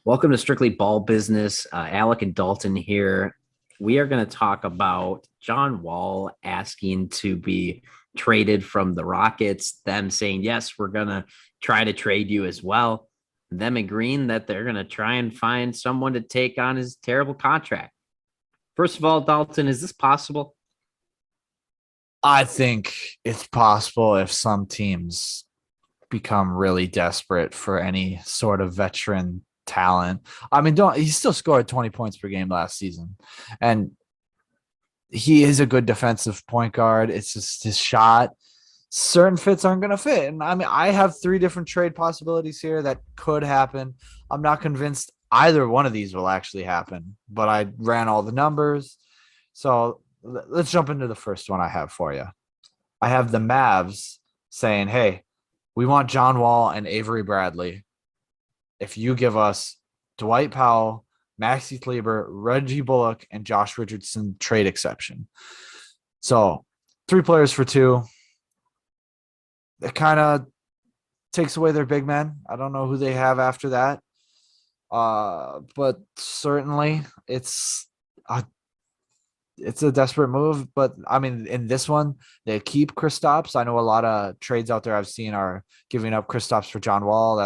Welcome to Strictly Ball Business. Alec and Dalton here. We are going to talk about John Wall asking to be traded from the Rockets, them saying, yes, we're going to try to trade you as well, them agreeing that they're going to try and find someone to take on his terrible contract. First of all, Dalton, is this possible? I think it's possible if some teams become really desperate for any sort of veteran talent. I mean, don't he still scored 20 points per game last season. And he is a good defensive point guard. It's just his shot. Certain fits aren't going to fit. And I mean, I have three different trade possibilities here that could happen. I'm not convinced either one of these will actually happen, but I ran all the numbers. So let's jump into the first one I have for you. I have the Mavs saying, hey, we want John Wall and Avery Bradley. If you give us Dwight Powell, Maxi Kleber, Reggie Bullock, and Josh Richardson trade exception. So 3 players for 2. It kind of takes away their big men. I don't know who they have after that. But certainly it's a desperate move, but I mean, in this one, they keep Kristaps. I know a lot of trades out there I've seen are giving up Kristaps for John Wall.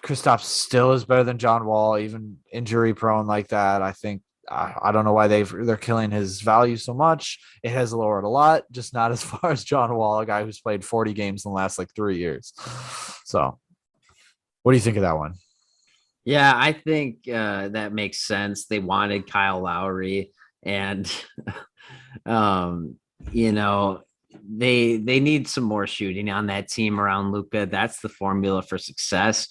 Kristaps still is better than John Wall, even injury prone like that. I think I don't know why they're killing his value so much. It has lowered a lot, just not as far as John Wall, a guy who's played 40 games in the last 3 years. So, what do you think of that one? Yeah, I think that makes sense. They wanted Kyle Lowry, and um, you know, they need some more shooting on that team around Luka. That's the formula for success.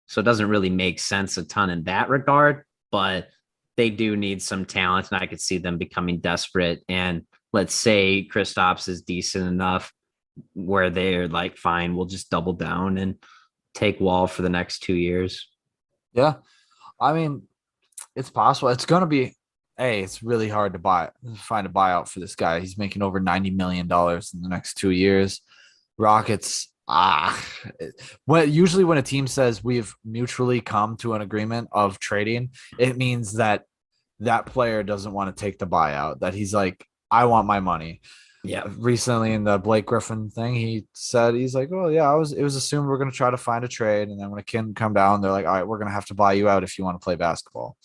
So it doesn't really make sense a ton in that regard, but they do need some talent, and I could see them becoming desperate. And let's say Kristaps is decent enough where they're like, fine, we'll just double down and take Wall for the next 2 years. Yeah, I mean, it's possible. It's gonna be. Hey, it's really hard to find a buyout for this guy. He's making over $90 million in the next 2 years. Rockets. Usually when a team says we've mutually come to an agreement of trading, it means that that player doesn't want to take the buyout. That he's like, I want my money. Yeah. Recently in the Blake Griffin thing, he said he's like, "Oh yeah, it was assumed we're gonna try to find a trade, and then when it can come down, they're like, all right, we're gonna have to buy you out if you want to play basketball."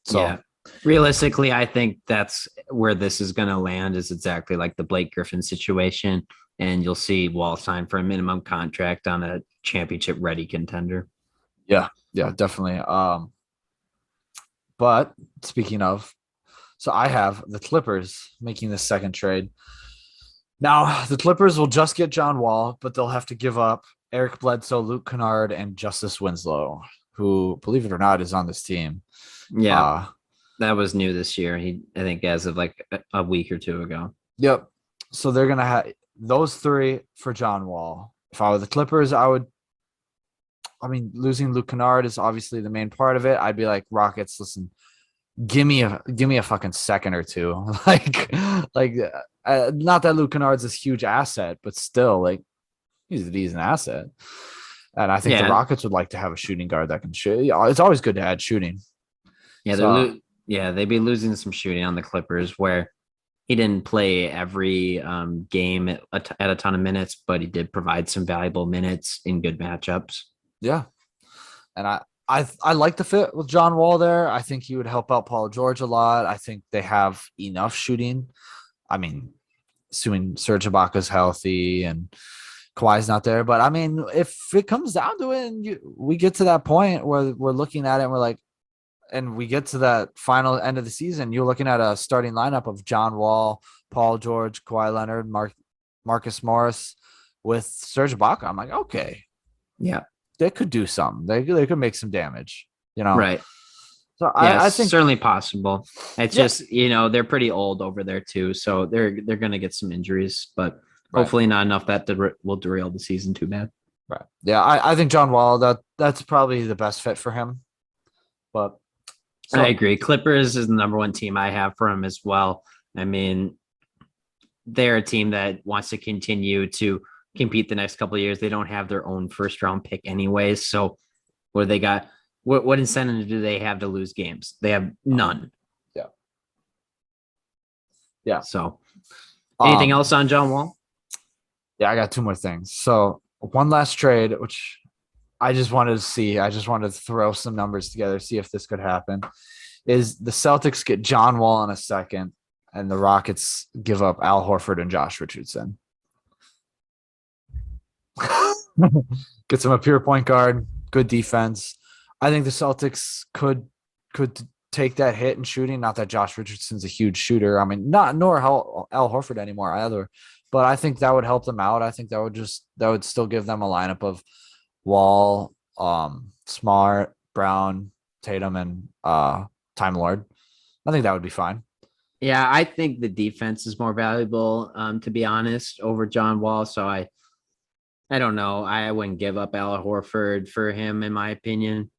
So Yeah. Realistically, I think that's where this is going to land is exactly like the Blake Griffin situation. And you'll see Wall sign for a minimum contract on a championship ready contender. yeah, yeah, definitely. But speaking of, so I have the Clippers making this second trade. Now the Clippers will just get John Wall, but they'll have to give up Eric Bledsoe, Luke Kennard, and Justice Winslow, who, believe it or not, is on this team. Yeah. Uh, That was new this year. I think, as of like a week or two ago. Yep. So they're gonna have those 3 for John Wall. If I were the Clippers, I would. I mean, losing Luke Kennard is obviously the main part of it. I'd be like, Rockets, listen, give me a fucking second or two. Not that Luke Kennard's this huge asset, but still, like, he's an asset. And I think the Yeah. Rockets would like to have a shooting guard that can shoot. Yeah, it's always good to add shooting. Yeah. So They'd be losing some shooting on the Clippers where he didn't play every game at a ton of minutes, but he did provide some valuable minutes in good matchups. yeah, and I like the fit with John Wall there. I think he would help out Paul George a lot. I think they have enough shooting. I mean, assuming Serge Ibaka's healthy and Kawhi's not there, but I mean, if it comes down to it, and we get to that point where we're looking at it, and we're like, and we get to that final end of the season, you're looking at a starting lineup of John Wall, Paul George, Kawhi Leonard, Marcus Morris, with Serge Ibaka. I'm like, okay, Yeah. they could do something. They could make some damage, you know. Right. So Yeah, I it's think, certainly possible. It's yeah, just, they're pretty old over there too, so they're going to get some injuries, but right, hopefully not enough that will derail the season too bad. right, yeah. I think John Wall that's probably the best fit for him. But I so agree. Clippers is the number one team I have for him as well. I mean, they're a team that wants to continue to compete the next couple of years. They don't have their own first round pick anyways, so what do they got? What incentive do they have to lose games? They have Um, none. yeah, yeah. So, anything Um, else on John Wall? yeah, I got two more things. So one last trade, which I just wanted to see. I just wanted to throw some numbers together, see if this could happen. Is the Celtics get John Wall in a second, and the Rockets give up Al Horford and Josh Richardson. Gets him a pure point guard, good defense. I think the Celtics could take that hit in shooting. Not that Josh Richardson's a huge shooter. I mean, not nor Al Horford anymore either. But I think that would help them out. I think that would still give them a lineup of Wall, Smart, Brown, Tatum, and Time Lord. I think that would be fine. Yeah, I think the defense is more valuable, to be honest, over John Wall. So I don't know. I wouldn't give up Al Horford for him, in my opinion.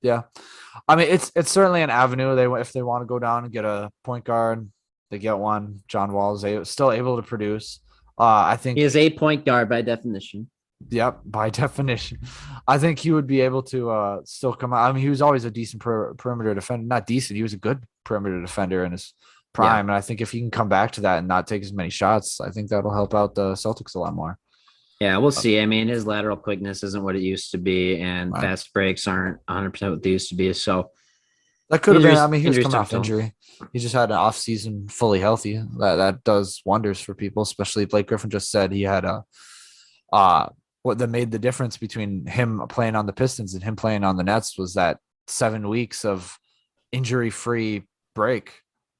Yeah, I mean it's certainly an avenue. They if they want to go down and get a point guard, they get one. John Wall is still able to produce. I He think, is a point guard by definition. yep, by definition, I think he would be able to still come out. I mean, he was always a decent perimeter defender. Not decent. He was a good perimeter defender in his Yeah. prime. And I think if he can come back to that and not take as many shots, I think that'll help out the Celtics a lot more. Yeah, we'll Uh, see. I mean, his lateral quickness isn't what it used to be, and right. fast breaks aren't 100% what they used to be. So That could have been. I mean, he was injuries coming took a off toll. injury. He just had an off season fully healthy. That does wonders for people, especially Blake Griffin just said he had a uh what that made the difference between him playing on the Pistons and him playing on the Nets was that 7 weeks of injury free break.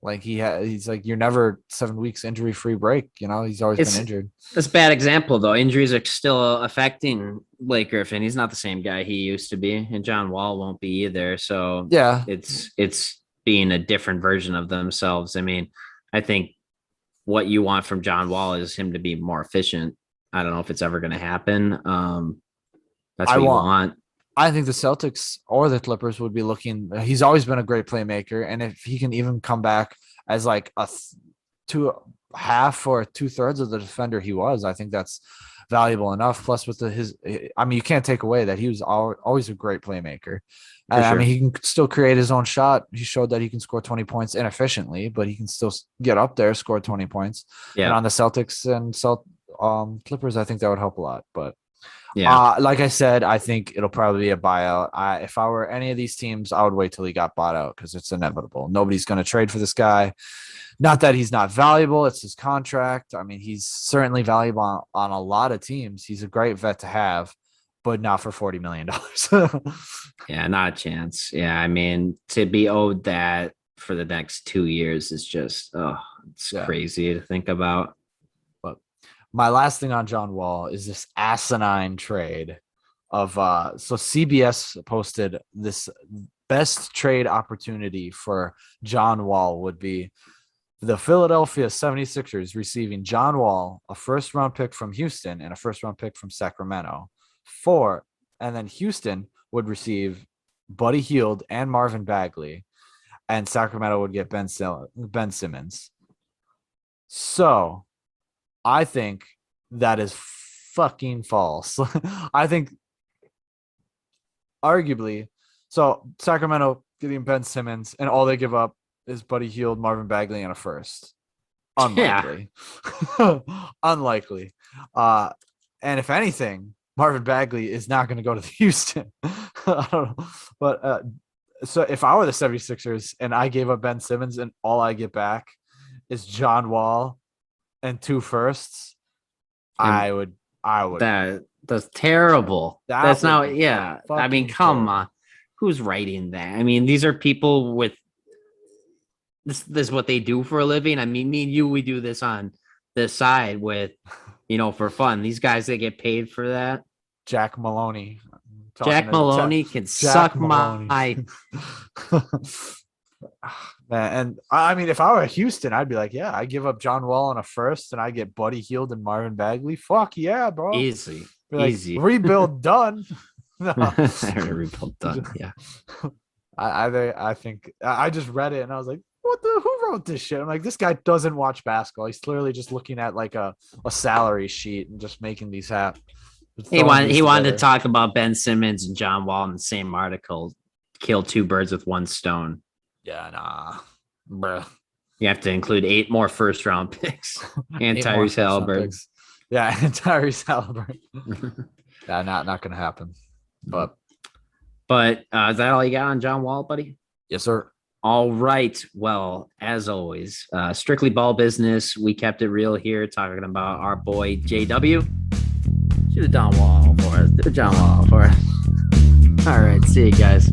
Like he's like, you're never 7 weeks injury free break. You know, he's always been It's injured. That's a bad example, though. Injuries are still affecting Blake Griffin. He's not the same guy he used to be, and John Wall won't be either. So Yeah. it's being a different version of themselves. I mean, I think what you want from John Wall is him to be more efficient. I don't know if it's ever going to happen. That's I what you want want. I think the Celtics or the Clippers would be looking. He's always been a great playmaker, and if he can even come back as like two half or 2/3 of the defender he was, I think that's valuable enough. Plus, with his, I mean, you can't take away that he was always a great playmaker, For and I mean, sure. he can still create his own shot. He showed that he can score 20 points inefficiently, but he can still get up there, score 20 points. And Yeah. on the Celtics and Clippers, I think that would help a lot, but. Yeah. Like I said, I think it'll probably be a buyout. If I were any of these teams, I would wait till he got bought out because it's inevitable. Nobody's going to trade for this guy. Not that he's not valuable; it's his contract. I mean, he's certainly valuable on a lot of teams. He's a great vet to have, but not for $40 million. Yeah. Not a chance. Yeah. I mean, to be owed that for the next 2 years is just, oh, it's Yeah, crazy to think about. but my last thing on John Wall is this asinine trade of so CBS posted this best trade opportunity for John Wall would be the Philadelphia 76ers receiving John Wall, a first round pick from Houston, and a first round pick from Sacramento. For and then Houston would receive Buddy Hield and Marvin Bagley, and Sacramento would get Ben Simmons. So I think that is fucking false. I think arguably, so Sacramento getting Ben Simmons, and all they give up is Buddy Hield, Marvin Bagley, and a first. Yeah. Unlikely. Unlikely. And if anything, Marvin Bagley is not going to go to Houston. I don't know. But so if I were the 76ers and I gave up Ben Simmons and all I get back is John Wall and two firsts, And I would I would that's terrible. that That's would not, be yeah. I mean, fucking come on. terrible. Who's writing that? I mean, these are people with this is what they do for a living. I mean, me and you, we do this on the side with, for fun. These guys that get paid for that. Jack Maloney. I'm talking Jack to Maloney can Jack suck Maloney. my. Man, and I mean, if I were Houston, I'd be like, yeah, I give up John Wall on a first, and I get Buddy Hield and Marvin Bagley. Fuck yeah, bro. Easy. Be like, Easy. rebuild done. No. Rebuild done. Yeah. I think I just read it and I was like, who wrote this shit? I'm like, this guy doesn't watch basketball. He's clearly just looking at like a salary sheet and just making these happen. He wanted to talk about Ben Simmons and John Wall in the same article. Kill two birds with one stone. Yeah, nah, bruh. You have to include 8 more first round picks and Tyrese Halliburton. Yeah, and Tyrese Halliburton. Yeah, not gonna happen. But is that all you got on John Wall, buddy? yes, sir. All right. Well, as always, strictly ball business. We kept it real here, talking about our boy JW. Shoot a John Wall for us. Do a John Wall for us. All right. See you guys.